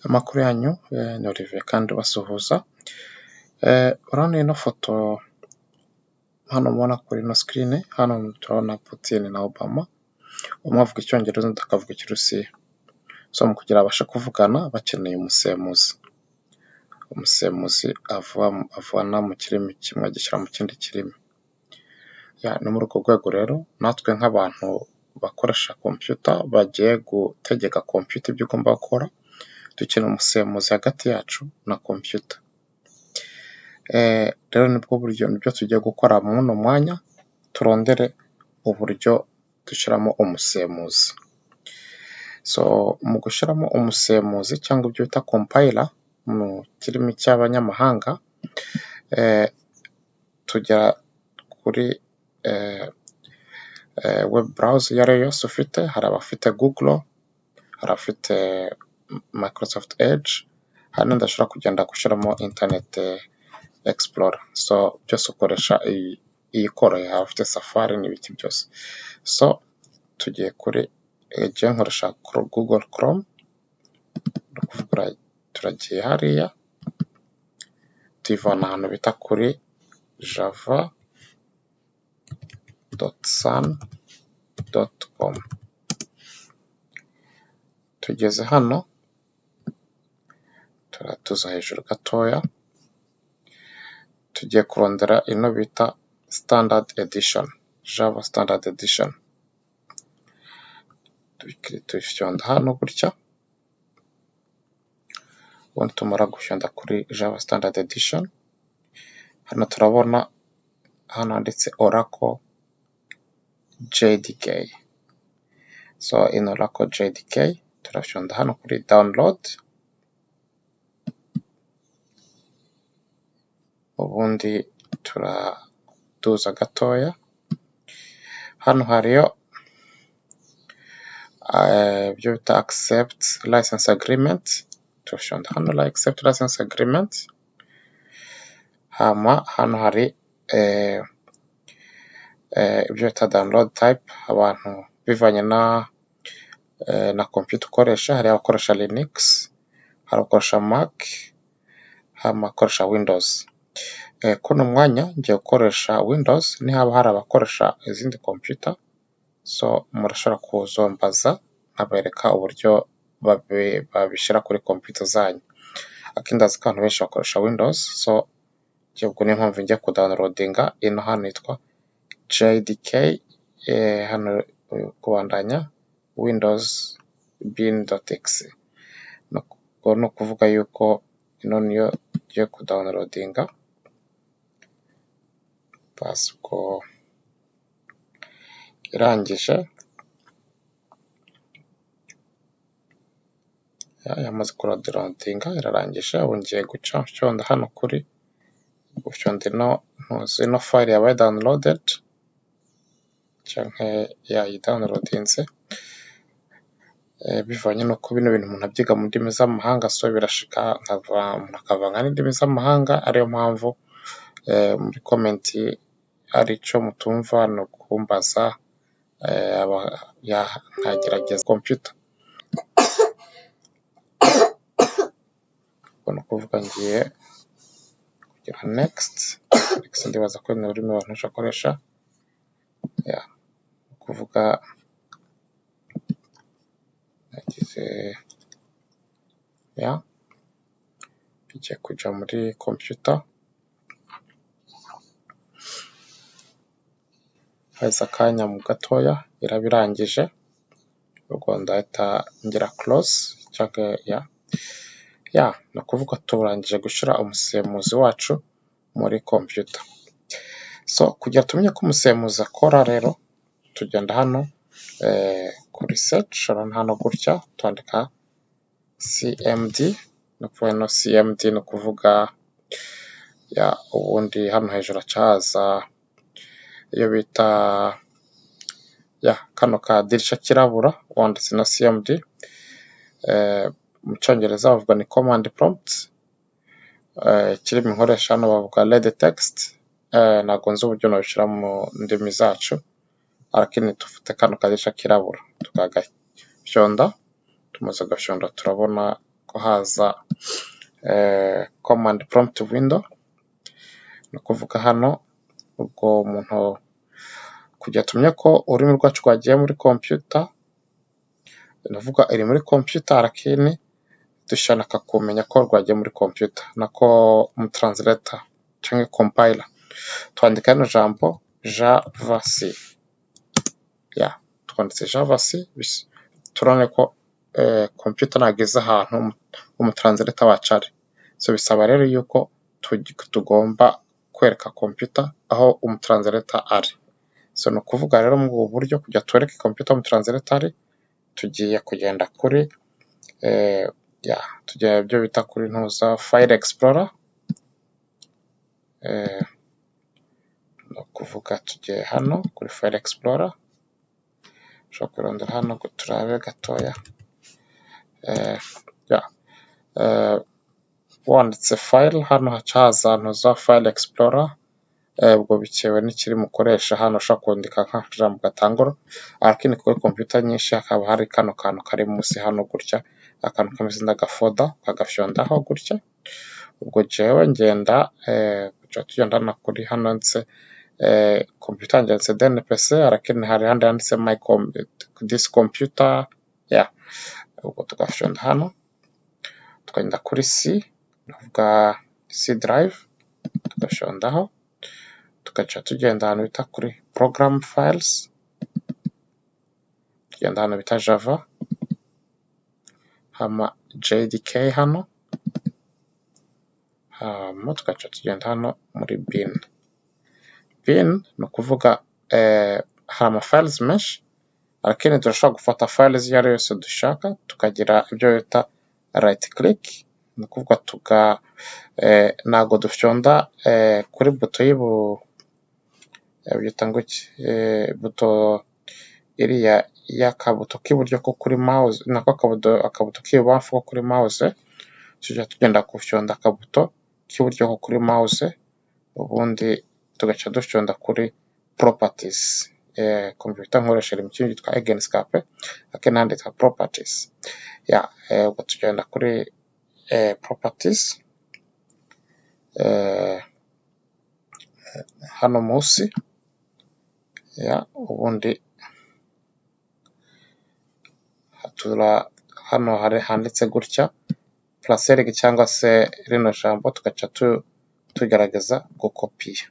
Amakuru yanyu ni Olivier kandi basuhuza. Urabona ino foto hano mubona kuri ino screen, hano turabona Putin na Obama, umwe avuga icyongereza undi akavuga ikirusiya. So mu kugira abashe kuvugana bakeneye umusemuzi. Umusemuzi avana mu kirimi kimwe agishyira mu kindi kirimi. Ni muri urwo rwego rero natwe nk'abantu bakoresha computer bagiye gutegeka computer ibyo igomba gukora, dukeneye umusemuzi hagati yacu na computer. Rero nibyo tugiye gukora mu uno mwanya, turondere uburyo dushyiramo umusemuzi. So mu gushyiramo umusemuzi cyangwa ibyo bita compiler mu kirimi cy'abanyamahanga, tujya kuri web browser iyo ari yo yose ufite. Hari abafite Google, hari abafite Microsoft Edge, hari n'undi ashobora kugenda gushyiramo Internet Explorer. So byose ukoresha iyi koroye, haba ufite Safari n'ibiki byose. So tugiye kuri nkoresha Google Chrome, turagiye hariya tuyivana ahantu bita kuri java.sun.com. tugeze hano turatuza hejuru gatoya, tugiye kurondera ino bita standard edition, Java standard edition. Tuyifyonda hano gutya, ubundi tumara gufyonda kuri Java standard edition, hano turabona hano handitse Oracle JDK. So in Oracle JDK turafyonda hano kuri download, ubundi turatuza gatoya. Hano hariyo ibyo bita accept license agreement, turafyonda hano accept license agreement. Hano hari ibyo bita download type, abantu bivanye na computer ukoresha. Hari abakoresha Linux, hari abakoresha Mac, hari abakoresha Windows. Kuno mwanya ngiye gukoresha Windows, nihaba hari abakoresha izindi computer, so murashobora kuzombaza nkabereka uburyo babishyira kuri computer zanyu. Akindazi ko abantu benshi bakoresha Windows, so ubwo niyo mpamvu ngiye kudownloadinga ino hano yitwa JDK. Hano kubandanya Windows bin.exe. No kuvuga yuko ino niyo ngiye kudownloadinga. Ubwo irangije, yamaze kudownloadinga irarangije. Ubu ngiye guca mfyonda hano kuri gufyonda ino file yabaye downloaded cyangwa yayidownloadinze. Bivanye nuko bino bintu umuntu abyiga mu ndimi z'amahanga, so birashika umuntu akavanga n'indimi z'amahanga. Ariyo mpamvu muri comment ari icyo mutumva no kumbaza, nkagerageza computer. Ubwo kuvuga ngiye kugira next ndibaza ko ni ururimi abantu bakoresha. Kuvuga nagize bigiye kuja muri computer. Haheze akanya mu gatoya irabirangije, ubwo ndahita ngira close cyangwa no kuvuga turangije gushyira umusemuzi wacu muri computer. So kugira tumenye ko umusemuzi akora rero, tugenda hano kuri search, hano gutya twandika cmd. No kuvuga no cmd no kuvuga ubundi hano hejuru acahaza iyo bita kano kadirisha kirabura wanditse na cmd. Mu cyongereza bavuga ni command prompt, kirimo inkoresha hano bavuga read text. Ntabwo nzi uburyo nabishyira mu ndimi zacu, arakini dufite kano kadirisha kirabura tukagafyonda. Tumaze gafyonda turabona ko haza command prompt window. Ni ukuvuga hano ubwo umuntu kugira tumye ko ururimi rwacu rwagiye muri computer, ndavuga iri muri computer lakini dushaka kumenya ko rwagiye muri computer, nako mu translator cyangwa compiler twandika hano jambo javc. Twanditse javc turane ko computer nageze ahantu mu translator wacu ari. So bisaba rero yuko tugomba kwereka computer aho translator ari. So no kuvuga rero mu buryo kujya twereke computer mu translator ari, tugiye kugenda kuri tugiye ibyo bita kuri ntuza file explorer. No kuvuga tugiye hano kuri file explorer, ushobora kurondera hano turabe gatoya. Wanditse file hano hacaza ntuza file explorer, ubwo bikewe n'ikiri mukoresha hano ushobora kwandika nk'ijambo gatangura, lakini kuri computer nyinshi hakaba hari kano kantu kari munsi hano gutya, akantu kameze nk'agafoda kagafyondaho gutya. Ubwo jewe ngenda tugenda na kuri hano ndetse computer ndetse dnpc, lakini hari handi handitse this computer. Ubwo tugafyonda hano tukagenda kuri C, ndavuga C drive, tugafyondaho tugaca tugenda ahantu bita kuri program files, tugenda ahantu bita java, hama jdk hano, hama tugaca tugenda hano muri bin. No kuvuga hari ama files menshi, lakini turashobora gufata files iyo ari yose dushaka tukagira ibyo bita right click. No kuvuga nago dufyonda kuri buto byita ngo buto iriya y'akabuto k'iburyo ko kuri mouse, nako akabuto k'ibubamfu ko kuri mouse, tujya tugenda gufyonda akabuto k'iburyo ko kuri mouse, ubundi tugaca dufyonda kuri properties. Computer nkoresha mu kintu cyitwa excellency, lakini handi yitwa properties. Ubwo tugenda kuri properties hano munsi, ubundi hano handitse gutya placer cyangwa se rino jambo, tugaca tugerageza gukopiya.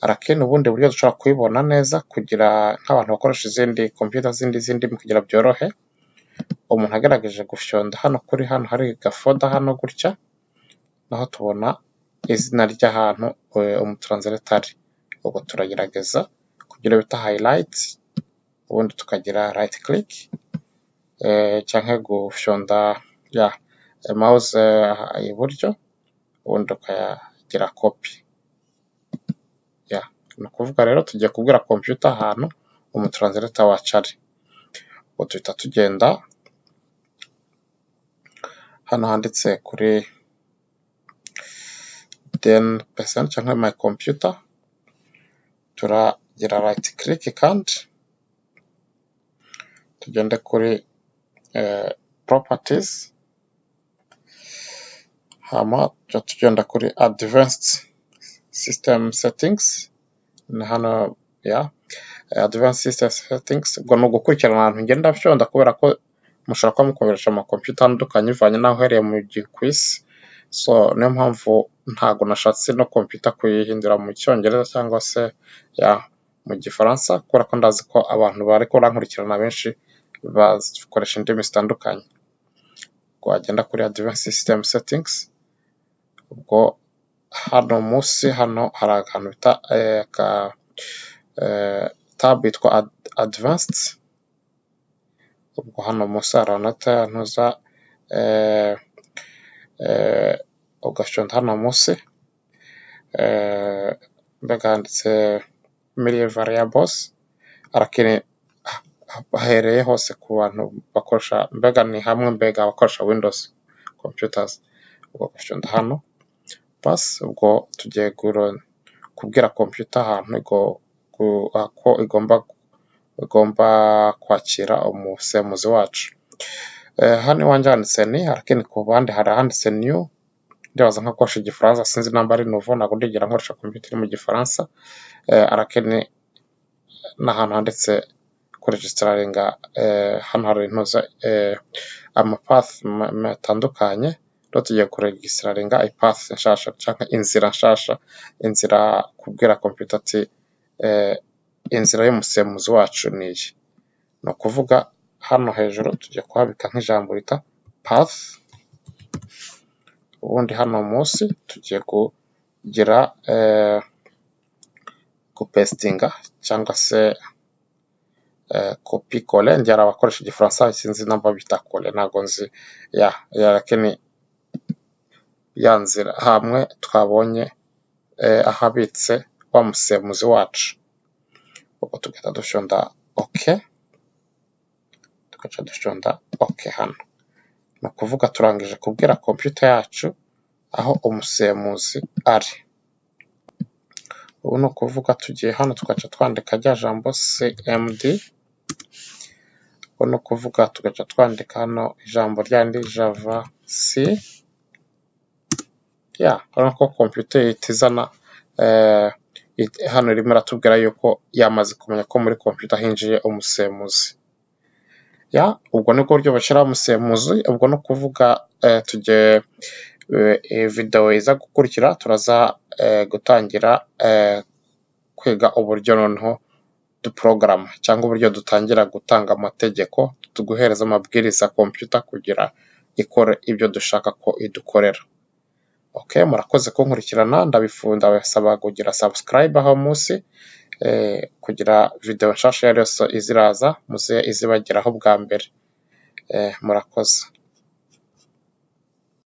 Lakini ubundi buryo dushobora kuyibona neza kugira nk'abantu bakoresha izindi computer zindi kugira byorohe, umuntu agerageje gufyonda hano kuri hano hari gafoda hano gutya, naho tubona izina ry'ahantu translator ari. Ubwo turagerageza kugira bita highlight, ubundi tukagira right click cyangwa gufyonda mouse iburyo, ubundi tukagira copy. No kuvuga rero tugiye kubwira computer ahantu translator wacu ari. Ubwo tuhita tugenda hano handitse kuri %, cyangwa my computer, turagira right click kandi tugende kuri properties, hama tugenda kuri advanced system settings. Na hano advanced system settings, ubwo no gukurikirana ahantu ngenda fyonda, kubera ko mushobora kuba mukoresha ama computer atandukanye bivanye naho uhereye mu kwisi. So niyo mpamvu ntago nashatse no computer kuyihindura mu cyongereza cyangwa se mu gifaransa, kubera ko ndazi ko abantu bari ko rankurikirana benshi bakoresha indimi zitandukanye. Ubwo wagenda kuri advanced system settings, ubwo hano munsi hano hari akantu bita tab yitwa advanced. Ubwo hano munsi hari ntuza ugafyonda hano munsi, mbega handitse million variables, lakini bahereye hose ku bantu bakoresha, mbega ni hamwe, mbega abakoresha Windows computers. Ubwo gafyonda hano bas, ubwo tugiye kubwira computer ahantu ko igomba kwakira umusemuzi wacu. hano iwanjye handitse ni, lakini ku bandi hari ahanditse new. Ndibaza nkakoresha igifaransa, sinzi namba ari nouveau, ntabwo ndigera nkoresha computer iri mu gifaransa. Lakini n'ahantu handitse kuregisitararinga, hano hari intuza amapath matandukanye, rero tugiye kuregisitararinga ipath nshasha cyangwa inzira nshasha, inzira kubwira computer ati inzira y'umusemuzi wacu ni iyi. Ni ukuvuga hano hejuru tugiye kuhabika nk'ijambo rita path, ubundi hano munsi tugiye kugira gupestinga cyangwa se copy colle. Njye abakoresha igifaransa sinzi namba bita colle, ntago nzi lakini yanzira hamwe twabonye ahabitse wa musemuzi wacu, ubwo tugahita dushonda okay, tugaca dushonda okay. Hano ni ukuvuga turangije kubwira computer yacu aho umusemuzi ari. Ubu ni ukuvuga tugiye hano tugaca twandika rya jambo cmd, ubu ni ukuvuga tugaca twandika hano ijambo ryandi java c. Urabona ko computer itizana hano irimo iratubwira yuko yamaze kumenya ko muri computer hinjiye umusemuzi. Ubwo nibwo buryo bashyiraho umusemuzi. Ubwo no kuvuga tugiye video iza gukurikira turaza gutangira kwiga uburyo noneho duprogram cyangwa uburyo dutangira gutanga amategeko, tuguhereza amabwiriza computer kugira ikore ibyo dushaka ko idukorera. Okay, murakoze kunkurikirana, ndabasaba kugira subscribe aho munsi kugira video nshasha yose iziraza muze izibageraho bwa mbere. Murakoze.